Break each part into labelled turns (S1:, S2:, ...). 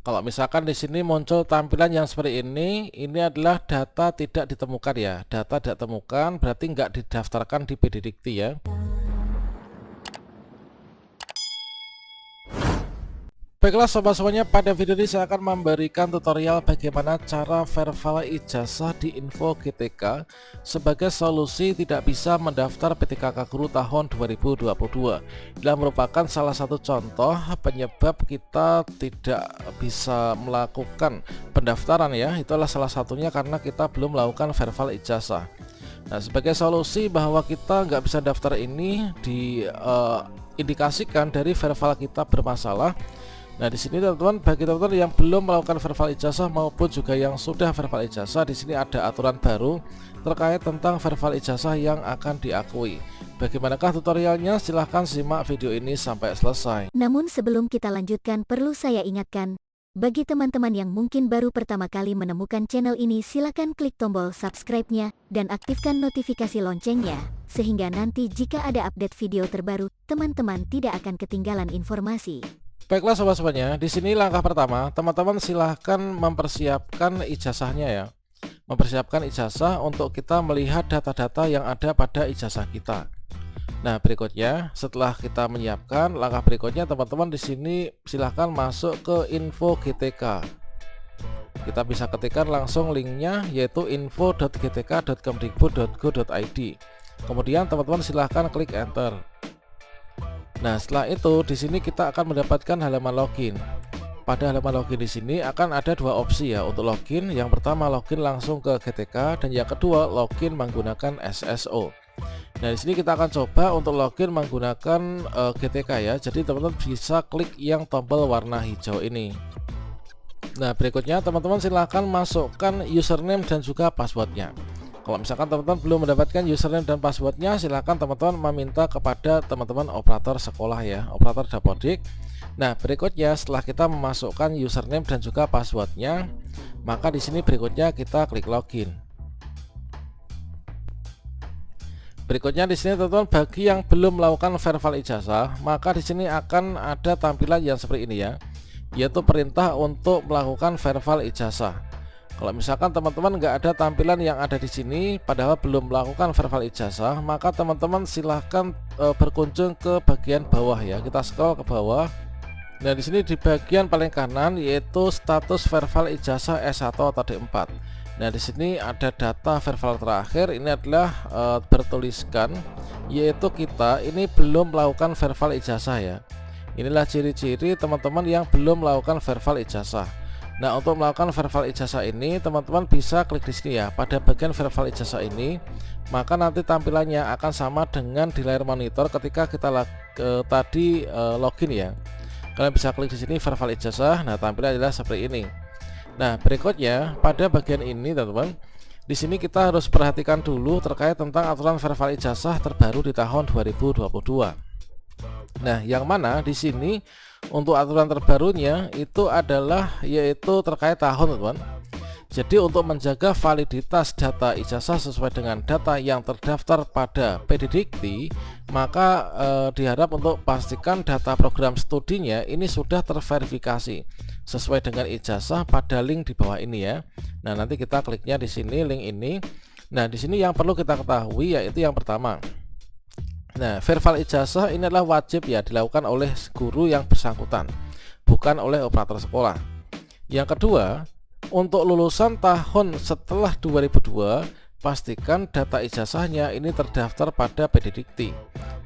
S1: Kalau misalkan di sini muncul tampilan yang seperti ini adalah data tidak ditemukan ya. Data tidak ditemukan berarti nggak didaftarkan di PD Dikti ya. Baiklah sobat semuanya, pada video ini saya akan memberikan tutorial bagaimana cara verify ijazah di Info GTK sebagai solusi tidak bisa mendaftar PTKK Guru tahun 2022. Ini merupakan salah satu contoh penyebab kita tidak bisa melakukan pendaftaran ya. Itulah salah satunya karena kita belum melakukan verify ijazah. Nah, sebagai solusi bahwa kita nggak bisa daftar ini diindikasikan dari verify kita bermasalah. Nah, di sini teman-teman, bagi teman-teman yang belum melakukan verify ijazah maupun juga yang sudah verify ijazah, di sini ada aturan baru terkait tentang verify ijazah yang akan diakui. Bagaimanakah tutorialnya? Silahkan simak video ini sampai selesai.
S2: Namun sebelum kita lanjutkan, perlu saya ingatkan, bagi teman-teman yang mungkin baru pertama kali menemukan channel ini, silakan klik tombol subscribe-nya dan aktifkan notifikasi loncengnya, sehingga nanti jika ada update video terbaru, teman-teman tidak akan ketinggalan informasi.
S1: Baiklah sobat-sobatnya, di sini langkah pertama, teman-teman silahkan mempersiapkan ijazahnya ya. Mempersiapkan ijazah untuk kita melihat data-data yang ada pada ijazah kita. Nah, berikutnya setelah kita menyiapkan, langkah berikutnya teman-teman di sini silahkan masuk ke Info GTK. Kita bisa ketikkan langsung linknya, yaitu info.gtk.kemdikbud.go.id. Kemudian teman-teman silahkan klik enter. Nah, setelah itu di sini kita akan mendapatkan halaman login. Pada halaman login di sini akan ada dua opsi ya untuk login. Yang pertama login langsung ke GTK dan yang kedua login menggunakan SSO. Nah, di sini kita akan coba untuk login menggunakan GTK ya. Jadi teman-teman bisa klik yang tombol warna hijau ini. Nah, berikutnya teman-teman silahkan masukkan username dan juga passwordnya. Kalau misalkan teman-teman belum mendapatkan username dan passwordnya, silahkan teman-teman meminta kepada teman-teman operator sekolah ya, operator dapodik. Nah, berikutnya setelah kita memasukkan username dan juga passwordnya, maka di sini berikutnya kita klik login. Berikutnya di sini teman-teman, bagi yang belum melakukan verify ijazah, maka di sini akan ada tampilan yang seperti ini ya, yaitu perintah untuk melakukan verify ijazah. Kalau misalkan teman-teman nggak ada tampilan yang ada di sini, padahal belum melakukan verify ijazah, maka teman-teman silahkan berkunjung ke bagian bawah ya. Kita scroll ke bawah. Nah, di sini di bagian paling kanan yaitu status verify ijazah S1 atau D4. Nah, di sini ada data verify terakhir. Ini adalah bertuliskan yaitu kita ini belum melakukan verify ijazah ya. Inilah ciri-ciri teman-teman yang belum melakukan verify ijazah. Nah, untuk melakukan verify ijazah ini teman-teman bisa klik di sini ya. Pada bagian verify ijazah ini, maka nanti tampilannya akan sama dengan di layar monitor ketika kita tadi login ya. Kalian bisa klik di sini verify ijazah. Nah, tampilannya adalah seperti ini. Nah, berikutnya pada bagian ini teman-teman, di sini kita harus perhatikan dulu terkait tentang aturan verify ijazah terbaru di tahun 2022. Nah, yang mana di sini untuk aturan terbarunya itu adalah yaitu terkait tahun teman-teman. Jadi untuk menjaga validitas data ijazah sesuai dengan data yang terdaftar pada PD Dikti, maka diharap untuk pastikan data program studinya ini sudah terverifikasi sesuai dengan ijazah pada link di bawah ini ya. Nah, nanti kita kliknya di sini link ini. Nah, di sini yang perlu kita ketahui yaitu yang pertama. Nah, verify ijazah ini adalah wajib ya dilakukan oleh guru yang bersangkutan, bukan oleh operator sekolah. Yang kedua, untuk lulusan tahun setelah 2002, pastikan data ijazahnya ini terdaftar pada PD Dikti.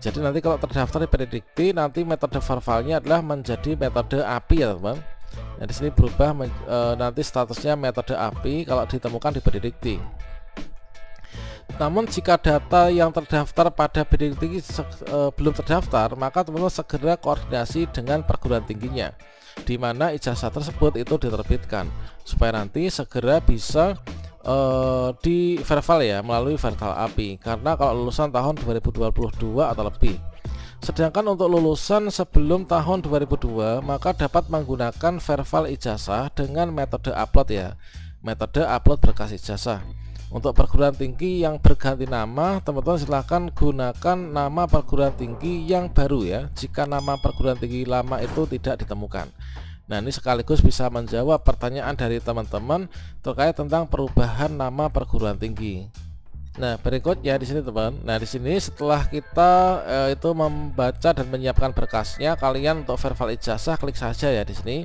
S1: Jadi nanti kalau terdaftar di PD Dikti, nanti metode verify-nya adalah menjadi metode API ya teman. Nah, di sini berubah nanti statusnya metode API kalau ditemukan di PD Dikti. Namun jika data yang terdaftar pada PD Dikti belum terdaftar, maka teman-teman segera koordinasi dengan perguruan tingginya, di mana ijazah tersebut itu diterbitkan, supaya nanti segera bisa di verify ya melalui verify API. Karena kalau lulusan tahun 2022 atau lebih. Sedangkan untuk lulusan sebelum tahun 2002, maka dapat menggunakan verify ijazah dengan metode upload ya, metode upload berkas ijazah. Untuk perguruan tinggi yang berganti nama, teman-teman silahkan gunakan nama perguruan tinggi yang baru ya, jika nama perguruan tinggi lama itu tidak ditemukan. Nah, ini sekaligus bisa menjawab pertanyaan dari teman-teman terkait tentang perubahan nama perguruan tinggi. Nah, berikutnya di sini teman. Nah, di sini setelah kita itu membaca dan menyiapkan berkasnya, kalian untuk verify ijazah klik saja ya di sini.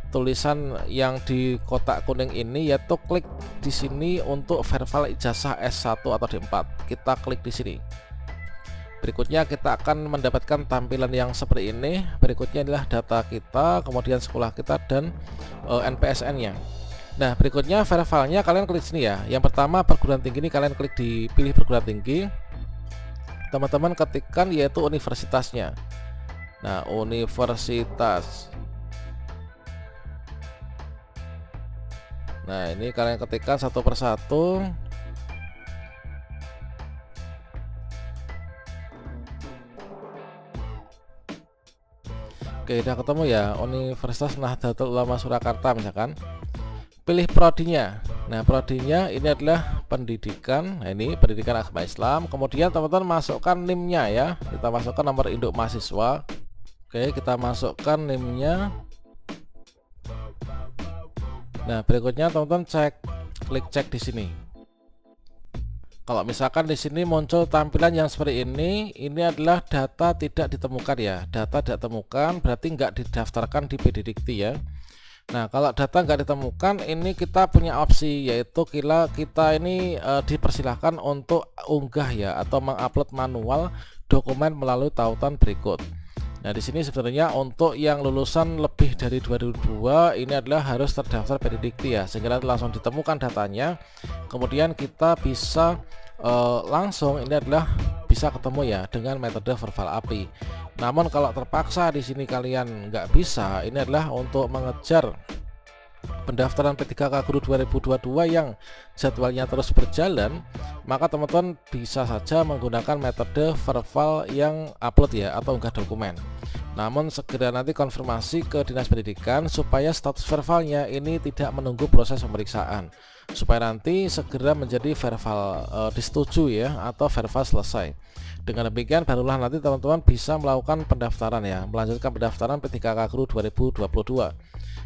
S1: Tulisan yang di kotak kuning ini yaitu klik di sini untuk verify ijazah S1 atau D4. Kita klik di sini. Berikutnya kita akan mendapatkan tampilan yang seperti ini. Berikutnya adalah data kita, kemudian sekolah kita dan NPSN-nya. Nah, berikutnya verify-nya kalian klik sini ya. Yang pertama perguruan tinggi ini kalian klik di pilih perguruan tinggi. Teman-teman ketikkan yaitu universitasnya. Nah, universitas. Nah, ini kalian ketikkan satu persatu. Oke, udah ketemu ya, Universitas Nahdlatul Ulama Surakarta misalkan. Pilih prodinya. Nah, prodinya ini adalah pendidikan. Nah, ini pendidikan agama Islam. Kemudian teman-teman masukkan NIM-nya ya. Kita masukkan nomor induk mahasiswa. Oke, kita masukkan NIM-nya. Nah, berikutnya teman-teman klik cek di sini. Kalau misalkan di sini muncul tampilan yang seperti ini adalah data tidak ditemukan ya. Data tidak ditemukan berarti nggak didaftarkan di PD Dikti ya. Nah, kalau data nggak ditemukan, ini kita punya opsi yaitu kita ini dipersilahkan untuk unggah ya atau mengupload manual dokumen melalui tautan berikut. Nah, di sini sebenarnya untuk yang lulusan lebih dari 2002 ini adalah harus terdaftar PD Dikti ya, sehingga nanti langsung ditemukan datanya. Kemudian kita bisa langsung ini adalah bisa ketemu ya dengan metode verbal API. Namun kalau terpaksa di sini kalian nggak bisa, ini adalah untuk mengejar pendaftaran P3K Guru 2022 yang jadwalnya terus berjalan, maka teman-teman bisa saja menggunakan metode verbal yang upload ya atau unggah dokumen. Namun segera nanti konfirmasi ke Dinas Pendidikan supaya status verbalnya ini tidak menunggu proses pemeriksaan, supaya nanti segera menjadi verbal disetujui ya atau verbal selesai. Dengan demikian barulah nanti teman-teman bisa melakukan pendaftaran ya, melanjutkan pendaftaran P3K Guru 2022.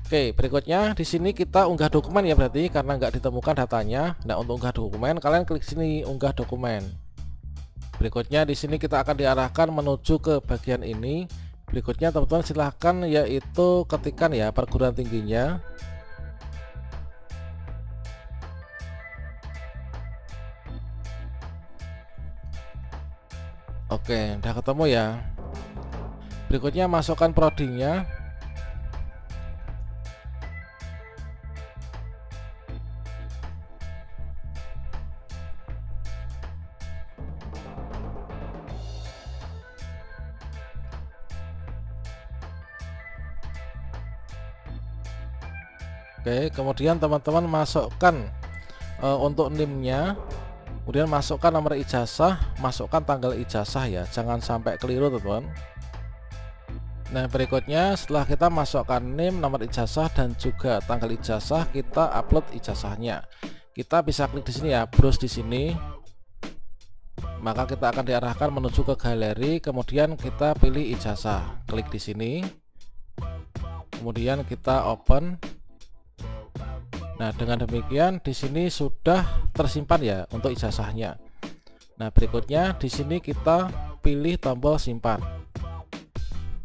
S1: Oke, berikutnya di sini kita unggah dokumen ya, berarti karena nggak ditemukan datanya. Nah, untuk unggah dokumen kalian klik sini unggah dokumen. Berikutnya di sini kita akan diarahkan menuju ke bagian ini. Berikutnya teman-teman silahkan yaitu ketikkan ya perguruan tingginya. Oke, udah ketemu ya. Berikutnya masukkan prodinya. Oke, kemudian teman-teman masukkan untuk NIM-nya. Kemudian masukkan nomor ijazah, masukkan tanggal ijazah ya, jangan sampai keliru teman-teman. Nah, berikutnya setelah kita masukkan NIM, nomor ijazah dan juga tanggal ijazah, kita upload ijazahnya. Kita bisa klik di sini ya, browse di sini. Maka kita akan diarahkan menuju ke galeri, kemudian kita pilih ijazah. Klik di sini. Kemudian kita open. Nah, dengan demikian di sini sudah tersimpan ya untuk ijazahnya. Nah, berikutnya di sini kita pilih tombol simpan.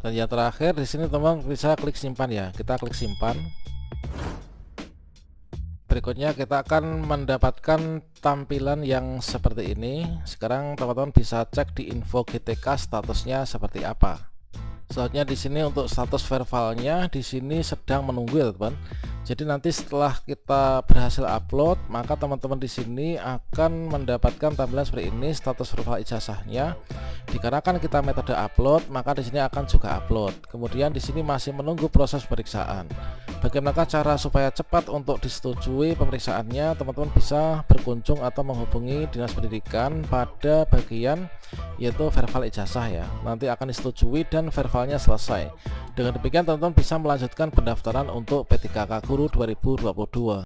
S1: Dan yang terakhir di sini teman bisa klik simpan ya. Kita klik simpan. Berikutnya kita akan mendapatkan tampilan yang seperti ini. Sekarang teman-teman bisa cek di info GTK statusnya seperti apa. Selanjutnya di sini untuk status verbalnya di sini sedang menunggu ya teman. Jadi nanti setelah kita berhasil upload, maka teman-teman di sini akan mendapatkan tampilan seperti ini status verbal ijazahnya. Dikarenakan kita metode upload, maka di sini akan juga upload. Kemudian di sini masih menunggu proses pemeriksaan. Bagaimana cara supaya cepat untuk disetujui pemeriksaannya? Teman-teman bisa berkunjung atau menghubungi Dinas Pendidikan pada bagian yaitu verbal ijazah ya. Nanti akan disetujui dan verbalnya selesai. Dengan demikian teman-teman bisa melanjutkan pendaftaran untuk P3K Guru 2022.